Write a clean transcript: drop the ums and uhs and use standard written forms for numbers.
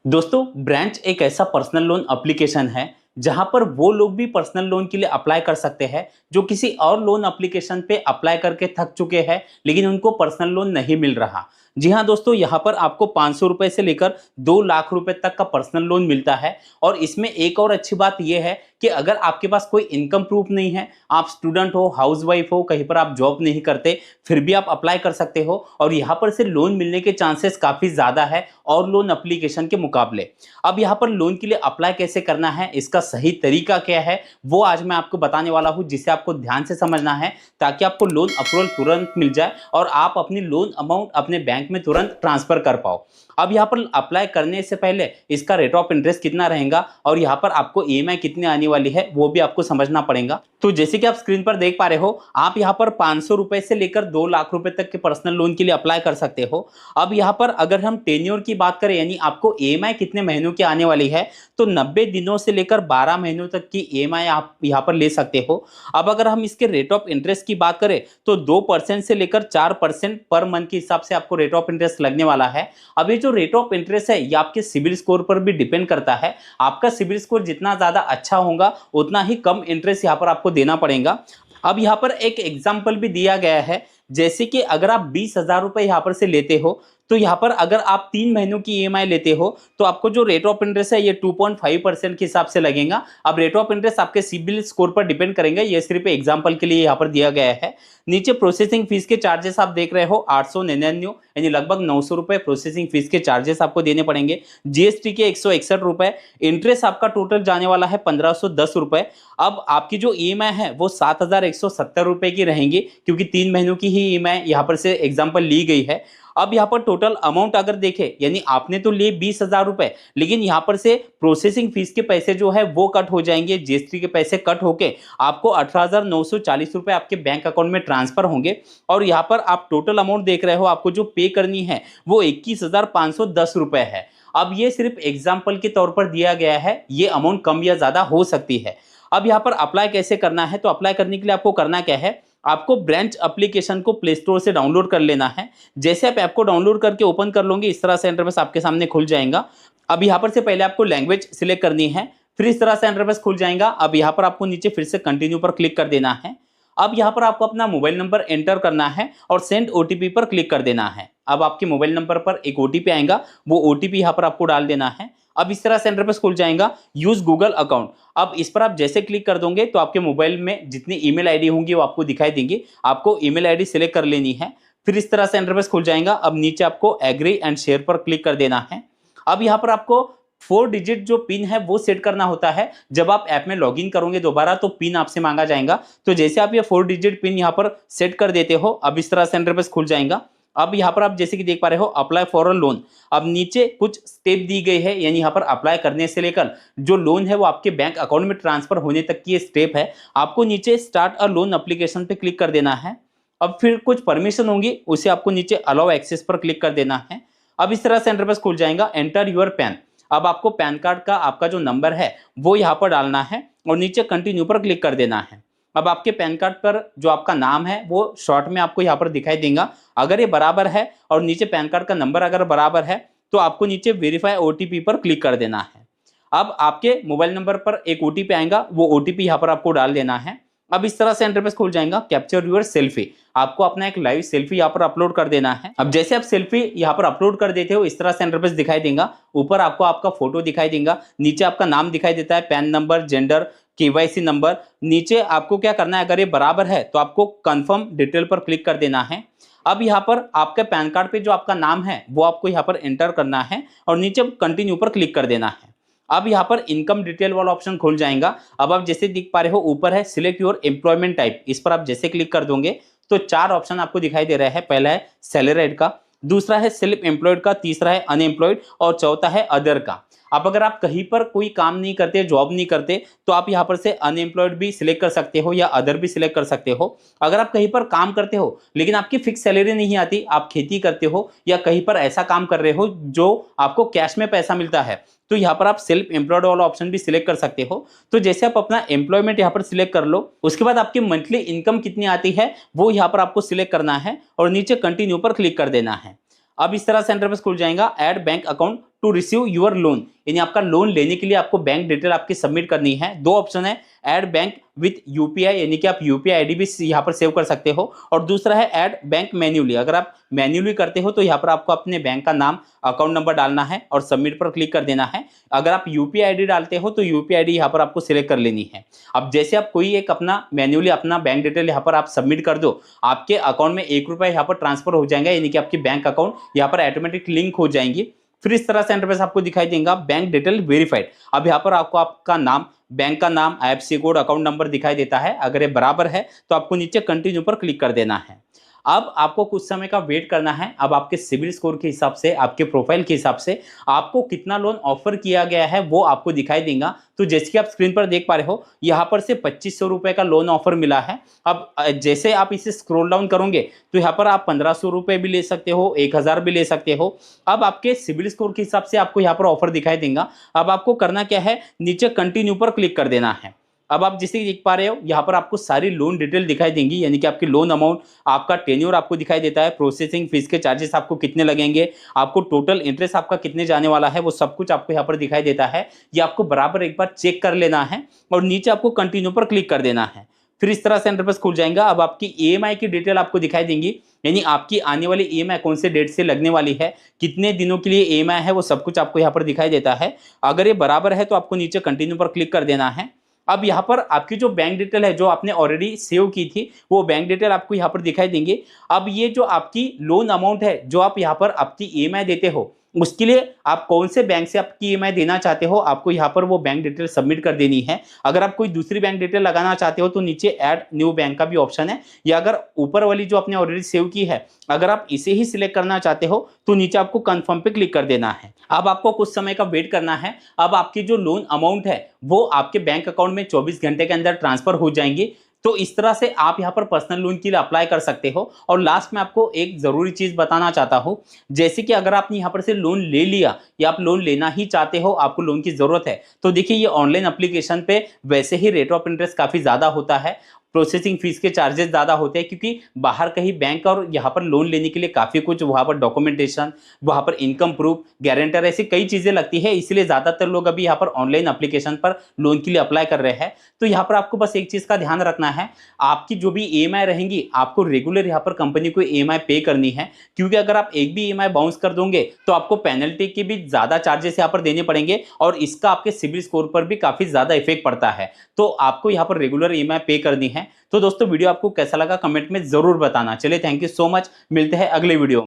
दोस्तों, ब्रांच एक ऐसा पर्सनल लोन एप्लीकेशन है जहां पर वो लोग भी पर्सनल लोन के लिए अप्लाई कर सकते हैं जो किसी और लोन एप्लीकेशन पे अप्लाई करके थक चुके हैं लेकिन उनको पर्सनल लोन नहीं मिल रहा। जी हाँ दोस्तों, यहाँ पर आपको 500 रुपए से लेकर 2 लाख रुपए तक का पर्सनल लोन मिलता है। और इसमें एक और अच्छी बात यह है कि अगर आपके पास कोई इनकम प्रूफ नहीं है, आप स्टूडेंट हो, हाउसवाइफ हो, कहीं पर आप जॉब नहीं करते, फिर भी आप अप्लाई कर सकते हो और यहाँ पर से लोन मिलने के चांसेस काफ़ी ज़्यादा है और लोन एप्लीकेशन के मुकाबले। अब यहाँ पर लोन के लिए अप्लाई कैसे करना है, इसका सही तरीका क्या है, वो आज मैं आपको बताने वाला हूँ, जिसे आपको ध्यान से समझना है ताकि आपको लोन अप्रूवल तुरंत मिल जाए और आप अपनी लोन अमाउंट अपने बैंक में तुरंत ट्रांसफर कर पाओ। अब यहाँ पर अप्लाई करने से पहले इसका रेट ऑफ इंटरेस्ट कितना रहेगा और यहाँ पर आपको ईएमआई कितनी आने वाली है वो भी आपको समझना पड़ेगा। तो जैसे कि आप स्क्रीन पर देख पा रहे हो, आप यहाँ पर 500 रुपए से लेकर 2 लाख रुपए तक के पर्सनल लोन के लिए अप्लाई कर सकते हो। अब यहाँ पर अगर हम टेन्योर की बात करें, यानी आपको ईएमआई कितने महीनों की आने वाली है, तो 90 दिनों से लेकर 12 महीनों तक की ईएमआई आप यहाँ पर ले सकते हो। अब अगर हम इसके रेट ऑफ इंटरेस्ट की बात करें तो 2% से लेकर 4% पर मंथ के हिसाब से आपको रेट ऑफ इंटरेस्ट लगने वाला है। अब ये जो रेट ऑफ इंटरेस्ट है ये आपके सिबिल स्कोर पर भी डिपेंड करता है। आपका सिबिल स्कोर जितना ज्यादा अच्छा होगा उतना ही कम इंटरेस्ट यहाँ पर आपको देना पड़ेगा। अब यहाँ पर एक एग्जाम्पल भी दिया गया है, जैसे कि अगर आप 20,000 रुपए यहाँ पर से लेते हो तो यहाँ पर अगर आप 3 महीनों की ईएमआई लेते हो तो आपको जो रेट ऑफ इंटरेस्ट है ये 2.5% के हिसाब से लगेगा। अब रेट ऑफ इंटरेस्ट आपके सिबिल स्कोर पर डिपेंड करेंगे, ये सिर्फ एग्जांपल के लिए यहाँ पर दिया गया है। नीचे प्रोसेसिंग फीस के चार्जेस आप देख रहे हो 899, यानी लगभग 900 रुपए प्रोसेसिंग फीस के चार्जेस आपको देने पड़ेंगे। जीएसटी के 161 रुपए, इंटरेस्ट आपका टोटल जाने वाला है 1510 रुपए। अब आपकी जो ईएमआई है वो 7,170 रुपए की रहेंगी, क्योंकि 3 महीनों की ही ईएमआई यहाँ पर से एग्जाम्पल ली गई है। अब यहाँ पर टोटल अमाउंट अगर देखें, यानी आपने तो लिए 20,000 रुपए, लेकिन यहाँ पर से प्रोसेसिंग फीस के पैसे जो है वो कट हो जाएंगे, जीएसटी के पैसे कट होके आपको 18,940 रुपए आपके बैंक अकाउंट में ट्रांसफर होंगे। और यहाँ पर आप टोटल अमाउंट देख रहे हो, आपको जो पे करनी है वो 21,510 रुपए है। अब ये सिर्फ एग्जाम्पल के तौर पर दिया गया है, ये अमाउंट कम या ज्यादा हो सकती है। अब यहाँ पर अप्लाई कैसे करना है, तो अप्लाई करने के लिए आपको करना क्या है, आपको ब्रांच एप्लीकेशन को प्ले स्टोर से डाउनलोड कर लेना है। जैसे आप ऐप को डाउनलोड करके ओपन कर लोगे, इस तरह से इंटरफेस आपके सामने खुल जाएगा। अब यहाँ पर से पहले आपको लैंग्वेज सिलेक्ट करनी है, फिर इस तरह से इंटरफेस खुल जाएगा। अब यहाँ पर आपको नीचे फिर से कंटिन्यू पर क्लिक कर देना है। अब यहाँ पर आपको अपना मोबाइल नंबर एंटर करना है और सेंड ओटीपी पर क्लिक कर देना है। अब आपके मोबाइल नंबर पर एक ओटीपी आएगा, वो ओटीपी यहाँ पर आपको डाल देना है। अब इस तरह से इंटरफेस खुल जाएगा, यूज गूगल अकाउंट। अब इस पर आप जैसे क्लिक कर दोगे तो आपके मोबाइल में जितनी ईमेल आईडी होंगी वो आपको दिखाई देंगी। आपको ईमेल आईडी सिलेक्ट कर लेनी है, फिर इस तरह से इंटरफेस खुल जाएगा। अब नीचे आपको एग्री एंड शेयर पर क्लिक कर देना है। अब यहाँ पर आपको 4 डिजिट जो पिन है वो सेट करना होता है। जब आप ऐप में लॉगिन करोगे दोबारा तो पिन आपसे मांगा जाएगा। तो जैसे आप ये 4 डिजिट पिन यहाँ पर सेट कर देते हो, अब इस तरह से इंटरफेस खुल जाएगा। अब यहाँ पर आप जैसे कि देख पा रहे हो, अप्लाई फॉर अ लोन। अब नीचे कुछ स्टेप दी गई है, यानी यहाँ पर अप्लाई करने से लेकर जो लोन है वो आपके बैंक अकाउंट में ट्रांसफर होने तक की ये स्टेप है। आपको नीचे स्टार्ट अ लोन एप्लीकेशन पे क्लिक कर देना है। अब फिर कुछ परमिशन होंगी, उसे आपको नीचे अलाउ एक्सेस पर क्लिक कर देना है। अब इस तरह से इंटरफेस खुल जाएगा, एंटर यूर पैन। अब आपको पैन कार्ड का आपका जो नंबर है वो यहाँ पर डालना है और नीचे कंटिन्यू पर क्लिक कर देना है। अब आपके पैन कार्ड पर जो आपका नाम है वो शॉर्ट में आपको यहाँ पर दिखाई देगा। अगर ये बराबर है और नीचे पैन कार्ड का नंबर अगर बराबर है तो आपको नीचे वेरीफाई ओटीपी पर क्लिक कर देना है। अब आपके मोबाइल नंबर पर एक ओटीपी आएगा, वो ओटीपी यहाँ पर आपको डाल देना है। अब इस तरह से इंटरफेस खुल जाएगा, कैप्चर यूर सेल्फी। आपको अपना एक लाइव सेल्फी यहाँ पर अपलोड कर देना है। अब जैसे आप सेल्फी यहाँ पर अपलोड कर देते हो, इस तरह से इंटरफेस दिखाई देगा। ऊपर आपको आपका फोटो दिखाई देगा, नीचे आपका नाम दिखाई देता है, pan number, gender, KYC number. नीचे आपको क्या करना है, अगर ये बराबर है तो आपको कंफर्म डिटेल पर क्लिक कर देना है। अब यहाँ पर आपके पैन कार्ड पे जो आपका नाम है वो आपको यहाँ पर एंटर करना है और नीचे कंटिन्यू पर क्लिक कर देना है। अब यहाँ पर इनकम डिटेल वाला ऑप्शन खुल जाएगा। अब आप जैसे देख पा रहे हो ऊपर है सिलेक्ट योर एम्प्लॉयमेंट टाइप, इस पर आप जैसे क्लिक कर दोगे तो 4 ऑप्शन आपको दिखाई दे रहा है। पहला है सैलरीड का, दूसरा है सेल्फ एम्प्लॉयड का, तीसरा है अनएम्प्लॉयड और चौथा है अदर का। अब अगर आप कहीं पर कोई काम नहीं करते, जॉब नहीं करते, तो आप यहाँ पर से अनएम्प्लॉयड भी सिलेक्ट कर सकते हो या अदर भी सिलेक्ट कर सकते हो। अगर आप कहीं पर काम करते हो लेकिन आपकी फिक्स सैलरी नहीं आती, आप खेती करते हो या कहीं पर ऐसा काम कर रहे हो जो आपको कैश में पैसा मिलता है, तो यहाँ पर आप सेल्फ एम्प्लॉयड वाला ऑप्शन भी सिलेक्ट कर सकते हो। तो जैसे आप अपना एम्प्लॉयमेंट यहाँ पर सिलेक्ट कर लो, उसके बाद आपकी मंथली इनकम कितनी आती है वो यहाँ पर आपको सिलेक्ट करना है और नीचे कंटिन्यू पर क्लिक कर देना है। अब इस तरह से इंटरफेस खुल जाएगा, add bank account to receive your loan, यानी आपका लोन लेने के लिए आपको बैंक डिटेल आपकी सबमिट करनी है। दो ऑप्शन है, ऐड बैंक विथ यूपीआई, यानी कि आप यूपीआई आईडी भी यहाँ पर सेव कर सकते हो, और दूसरा है ऐड बैंक मैन्युअली। अगर आप मैन्युअली करते हो तो यहाँ पर आपको अपने बैंक का नाम, अकाउंट नंबर डालना है और सबमिट पर क्लिक कर देना है। अगर आप यूपीआई आईडी डालते हो तो यूपीआई आईडी यहाँ पर आपको सिलेक्ट कर लेनी है। अब जैसे आप कोई एक अपना मैन्युअली अपना बैंक डिटेल यहाँ पर आप सबमिट कर दो, आपके अकाउंट में ₹1 यहाँ पर ट्रांसफर हो जाएगा, यानी कि आपकी बैंक अकाउंट यहाँ पर ऑटोमेटिक लिंक हो जाएंगी। फिर इस तरह से इंटरफेस आपको दिखाई देगा, बैंक डिटेल वेरीफाइड। अब यहाँ पर आपको आपका नाम, बैंक का नाम, आईएफएससी कोड, अकाउंट नंबर दिखाई देता है। अगर ये बराबर है तो आपको नीचे कंटिन्यू पर क्लिक कर देना है। अब आपको कुछ समय का वेट करना है। अब आपके सिविल स्कोर के हिसाब से, आपके प्रोफाइल के हिसाब से आपको कितना लोन ऑफर किया गया है वो आपको दिखाई देगा। तो जैसे कि आप स्क्रीन पर देख पा रहे हो, यहाँ पर से 2500 रुपए का लोन ऑफर मिला है। अब जैसे आप इसे स्क्रॉल डाउन करोगे तो यहाँ पर आप 1500 रुपए भी ले सकते हो, 1000 भी ले सकते हो। अब आपके सिविल स्कोर के हिसाब से आपको यहाँ पर ऑफर दिखाई देगा। अब आपको करना क्या है, नीचे कंटिन्यू पर क्लिक कर देना है। अब आप जैसे देख पा रहे हो, यहाँ पर आपको सारी लोन डिटेल दिखाई देंगी, यानी कि आपकी लोन अमाउंट, आपका टेन्योर आपको दिखाई देता है, प्रोसेसिंग फीस के चार्जेस आपको कितने लगेंगे, आपको टोटल इंटरेस्ट आपका कितने जाने वाला है, वो सब कुछ आपको यहाँ पर दिखाई देता है। ये आपको बराबर एक बार चेक कर लेना है और नीचे आपको कंटिन्यू पर क्लिक कर देना है। फिर इस तरह से इंटरफेस खुल जाएगा। अब आपकी ईएमआई की डिटेल आपको दिखाई देंगी, यानी आपकी आने वाली ईएमआई कौन से डेट से लगने वाली है, कितने दिनों के लिए ईएमआई है, वो सब कुछ आपको यहाँ पर दिखाई देता है। अगर ये बराबर है तो आपको नीचे कंटिन्यू पर क्लिक कर देना है। अब यहाँ पर आपकी जो बैंक डिटेल है, जो आपने ऑलरेडी सेव की थी, वो बैंक डिटेल आपको यहाँ पर दिखाई देंगे। अब ये जो आपकी लोन अमाउंट है, जो आप यहाँ पर आपकी ईएमआई देते हो, उसके लिए आप कौन से बैंक से आपकी ईएमआई देना चाहते हो, आपको यहाँ पर वो बैंक डिटेल सबमिट कर देनी है। अगर आप कोई दूसरी बैंक डिटेल लगाना चाहते हो तो नीचे ऐड न्यू बैंक का भी ऑप्शन है, या अगर ऊपर वाली जो आपने ऑलरेडी सेव की है, अगर आप इसे ही सिलेक्ट करना चाहते हो तो नीचे आपको कंफर्म पे क्लिक कर देना है। अब आपको कुछ समय का वेट करना है। अब आपकी जो लोन अमाउंट है वो आपके बैंक अकाउंट में 24 घंटे के अंदर ट्रांसफर हो जाएंगी। तो इस तरह से आप यहाँ पर पर्सनल लोन के लिए अप्लाई कर सकते हो। और लास्ट में आपको एक जरूरी चीज बताना चाहता हूँ, जैसे कि अगर आपने यहाँ पर से लोन ले लिया या आप लोन लेना ही चाहते हो, आपको लोन की जरूरत है, तो देखिए ये ऑनलाइन एप्लीकेशन पे वैसे ही रेट ऑफ इंटरेस्ट काफी ज्यादा होता है, प्रोसेसिंग फीस के चार्जेस ज़्यादा होते हैं, क्योंकि बाहर कहीं बैंक और यहाँ पर लोन लेने के लिए काफ़ी कुछ वहाँ पर डॉक्यूमेंटेशन, वहाँ पर इनकम प्रूफ, गारंटर, ऐसी कई चीज़ें लगती है। इसलिए ज़्यादातर लोग अभी यहाँ पर ऑनलाइन एप्लीकेशन पर लोन के लिए अप्लाई कर रहे हैं। तो यहाँ पर आपको बस एक चीज़ का ध्यान रखना है, आपकी जो भी ईएमआई रहेंगी आपको रेगुलर यहाँ पर कंपनी को ईएमआई पे करनी है, क्योंकि अगर आप एक भी ईएमआई बाउंस कर दोगे तो आपको पेनल्टी के भी ज़्यादा चार्जेस यहाँ पर देने पड़ेंगे, और इसका आपके सिबिल स्कोर पर भी काफ़ी ज़्यादा इफेक्ट पड़ता है। तो आपको यहाँ पर रेगुलर ईएमआई पे करनी है। तो दोस्तों वीडियो आपको कैसा लगा कमेंट में जरूर बताना। चलिए, थैंक यू सो मच, मिलते हैं अगले वीडियो।